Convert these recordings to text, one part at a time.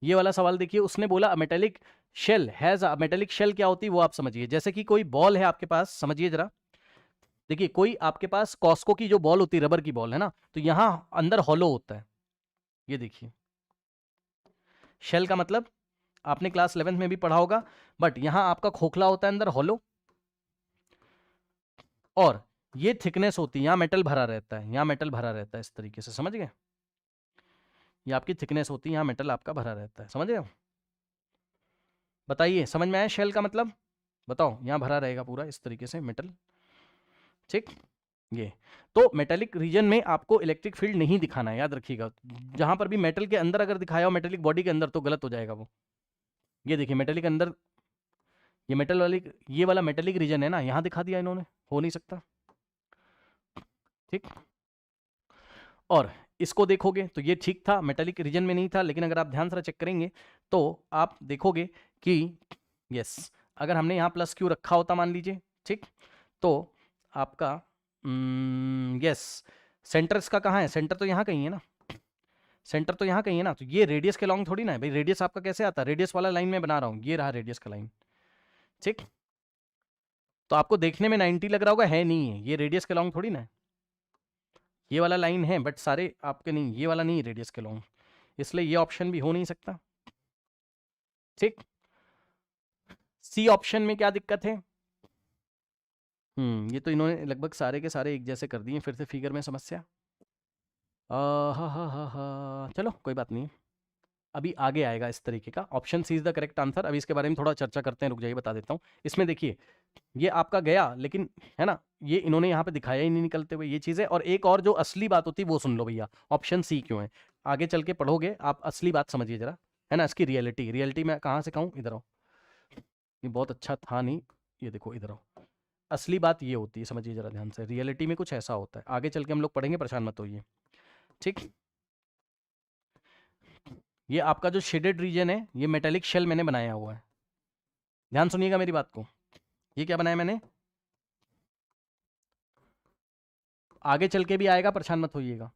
ये वाला सवाल देखिए, उसने बोला metallic shell has a metallic shell, क्या होती है वो आप समझिए। जैसे कि कोई बॉल है आपके पास, समझिए जरा, देखिए कोई आपके पास कॉस्को की जो बॉल होती है, रबर की बॉल है ना, तो यहां अंदर हॉलो होता है, ये देखिए। शेल का मतलब आपने क्लास 11th में भी पढ़ा होगा, बट यहां आपका खोखला होता है, अंदर हॉलो, और ये थिकनेस होती है, यहां मेटल भरा रहता है, यहां मेटल भरा रहता है, इस तरीके से, समझ गए। ये आपकी थिकनेस होती है, यहां मेटल आपका भरा रहता है, समझ गए। बताइए समझ में आया शेल का मतलब, बताओ। यहां भरा रहेगा पूरा इस तरीके से मेटल, ठीक। ये तो मेटेलिक रीजन में आपको इलेक्ट्रिक फील्ड नहीं दिखाना है, याद रखिएगा। जहां पर भी मेटल के अंदर अगर दिखाया हो, मेटेलिक बॉडी के अंदर, तो गलत हो जाएगा वो। ये देखिए मेटेलिक अंदर, ये मेटल वाली, ये वाला मेटेलिक रीजन है ना, यहां दिखा दिया इन्होंने, हो नहीं सकता, ठीक। और इसको देखोगे तो ये ठीक था, मेटेलिक रीजन में नहीं था, लेकिन अगर आप ध्यान से चेक करेंगे तो आप देखोगे कि यस, अगर हमने यहाँ प्लस क्यू रखा होता मान लीजिए, ठीक, तो आपका यस, सेंटर इसका कहाँ है, सेंटर तो यहाँ कहीं है ना, सेंटर तो यहाँ कहीं है ना, तो ये रेडियस के लॉन्ग थोड़ी ना है भाई, रेडियस आपका कैसे आता है, रेडियस वाला लाइन में बना रहा हूँ, ये रहा रेडियस का लाइन, ठीक। तो आपको देखने में 90 लग रहा होगा, है नहीं है, ये रेडियस के लॉन्ग थोड़ी ना है, ये वाला लाइन है, बट सारे आपके नहीं, ये वाला नहीं रेडियस के लॉन्ग, इसलिए ये ऑप्शन भी हो नहीं सकता, ठीक। सी ऑप्शन में क्या दिक्कत है, ये तो इन्होंने लगभग सारे के सारे एक जैसे कर दिए, फिर से फिगर में समस्या। हा हा हा हा, चलो कोई बात नहीं, अभी आगे आएगा इस तरीके का। Option C is the correct answer. अभी इसके बारे में थोड़ा चर्चा करते हैं, रुक जाइए बता देता हूँ। इसमें देखिए ये आपका गया, लेकिन है ना, ये इन्होंने यहाँ पे दिखाया ही नहीं निकलते हुए ये चीज़ है। और एक और जो असली बात होती है वो सुन लो भैया, ऑप्शन सी क्यों है, आगे चल के पढ़ोगे आप, असली बात समझिए जरा, है ना, इसकी रियलिटी। रियलिटी मैं कहाँ से कहूँ, इधर आओ, ये बहुत अच्छा था नहीं, ये देखो इधर आओ। असली बात ये होती है, समझिए जरा ध्यान से, रियलिटी में कुछ ऐसा होता है, आगे चल के हम लोग पढ़ेंगे, परेशान मत होइए, ठीक। ये आपका जो शेडेड रीजन है, ये मेटेलिक शेल मैंने बनाया हुआ है, ध्यान सुनिएगा मेरी बात को। ये क्या बनाया मैंने, आगे चल के भी आएगा, परेशान मत होइएगा।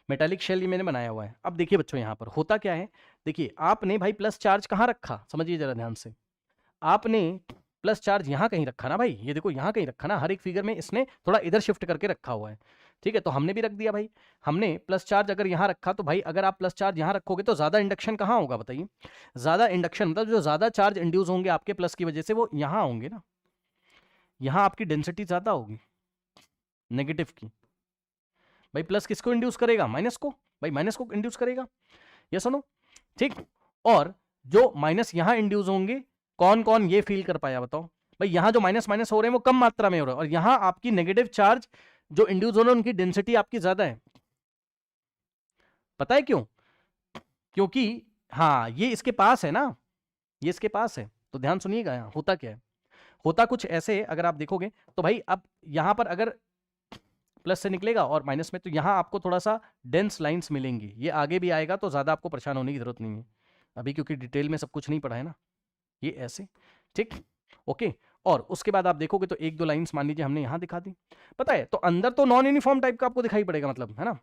मेटालिक शेल ये मैंने बनाया हुआ है। अब देखिए बच्चों, यहाँ पर होता क्या है, देखिए आपने भाई प्लस चार्ज कहाँ रखा, समझिए जरा ध्यान से, आपने प्लस चार्ज यहाँ कहीं रखा ना भाई, ये देखो यहाँ कहीं रखा ना, हर एक फिगर में इसने थोड़ा इधर शिफ्ट करके रखा हुआ है, ठीक है। तो हमने भी रख दिया भाई, हमने प्लस चार्ज अगर यहाँ रखा, तो भाई अगर आप प्लस चार्ज यहाँ रखोगे तो ज्यादा इंडक्शन कहाँ होगा बताइए, ज्यादा इंडक्शन मतलब जो ज्यादा चार्ज इंड्यूस होंगे आपके प्लस की वजह से, वो यहाँ होंगे ना, यहाँ आपकी डेंसिटी ज्यादा होगी नेगेटिव की। भाई प्लस किसको इंड्यूस करेगा, माइनस को, भाई माइनस को इंड्यूस करेगा, ये सुनो, ठीक। और जो माइनस यहां इंड्यूस होंगे, कौन कौन ये फील कर पाया बताओ, भाई यहां जो माइनस माइनस हो रहे हैं वो कम मात्रा में हो रहा है, और यहां आपकी नेगेटिव चार्ज जो इंड्यूस हो रहे हैं उनकी डेंसिटी आपकी ज्यादा है। पता है क्यों, क्योंकि हाँ ये इसके पास है ना, ये इसके पास है। तो ध्यान सुनिएगा, यहां होता क्या है, होता कुछ ऐसे, अगर आप देखोगे तो भाई अब यहां पर अगर प्लस से निकलेगा और माइनस में, तो यहां आपको थोड़ा सा डेंस लाइंस मिलेंगी, ये आगे भी आएगा, तो ज्यादा आपको परेशान होने की जरूरत नहीं है अभी, क्योंकि डिटेल में सब कुछ नहीं पढ़ा है ना, ये ऐसे, ठीक, ओके। और उसके बाद आप देखोगे तो एक दो लाइंस मान लीजिए हमने यहां दिखा दी, पता है, तो अंदर तो नॉन यूनिफॉर्म टाइप का आपको दिखाई पड़ेगा, मतलब है ना,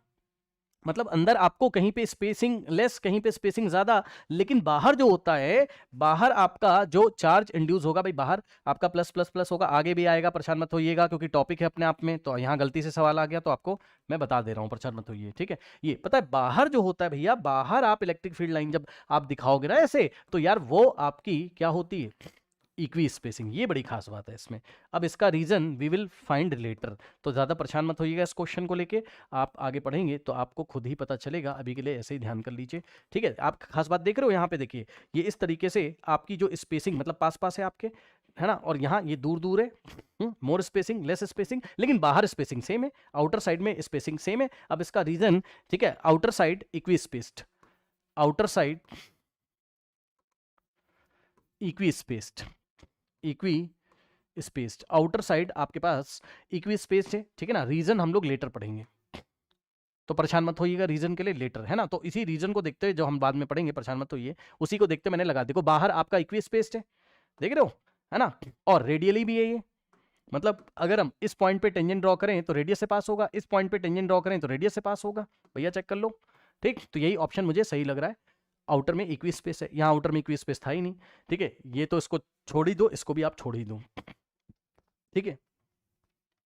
मतलब अंदर आपको कहीं पे स्पेसिंग लेस, कहीं पे स्पेसिंग ज्यादा, लेकिन बाहर जो होता है, बाहर आपका जो चार्ज इंड्यूस होगा भाई, बाहर आपका प्लस प्लस प्लस होगा, आगे भी आएगा, परेशान मत होइएगा, क्योंकि टॉपिक है अपने आप में। तो यहाँ गलती से सवाल आ गया तो आपको मैं बता दे रहा हूँ, परेशान मत होइए, ठीक है। ये पता है बाहर जो होता है भैया, बाहर आप इलेक्ट्रिक फील्ड लाइन जब आप दिखाओगे ना ऐसे, तो यार वो आपकी क्या होती है, इक्वी स्पेसिंग, ये बड़ी खास बात है इसमें। अब इसका reason we will find later, तो ज़्यादा परेशान मत होइएगा इस क्वेश्चन को लेके, आप आगे पढ़ेंगे तो आपको खुद ही पता चलेगा, अभी के लिए ऐसे ही ध्यान कर लीजिए, ठीक है। आप खास बात देख रहे हो यहाँ पे, देखिए ये इस तरीके से आपकी जो स्पेसिंग, मतलब पास पास है आपके, है ना, और यहाँ ये दूर दूर है, मोर स्पेसिंग लेस स्पेसिंग, लेकिन बाहर स्पेसिंग सेम है, आउटर साइड में स्पेसिंग सेम है। अब इसका रीजन, ठीक है, outer side equi spaced, outer side equi spaced, equi spaced, outer side आपके पास इक्वी स्पेस्ड है, ठीक है ना। रीजन हम लोग लेटर पढ़ेंगे, तो परेशान मत होइएगा, रीजन के लिए लेटर, है ना। तो इसी रीजन को देखते हुए जो हम बाद में पढ़ेंगे, परेशान मत होइए, उसी को देखते मैंने लगा, देखो बाहर आपका इक्वी स्पेस्ड है, देख रहे हो, है ना, और रेडियली भी है ये, मतलब अगर हम इस पॉइंट पे टेंजेंट ड्रॉ करें तो रेडियस से पास होगा, इस पॉइंट पे टेंजेंट ड्रॉ करें तो रेडियस से पास होगा, भैया चेक कर लो, ठीक। तो यही ऑप्शन मुझे सही लग रहा है, आउटर में इक्वी स्पेस है, यहाँ आउटर में इक्वी स्पेस था ही नहीं, ठीक है। ये तो इसको छोड़ ही दो, इसको भी आप छोड़ ही दो, ठीक है।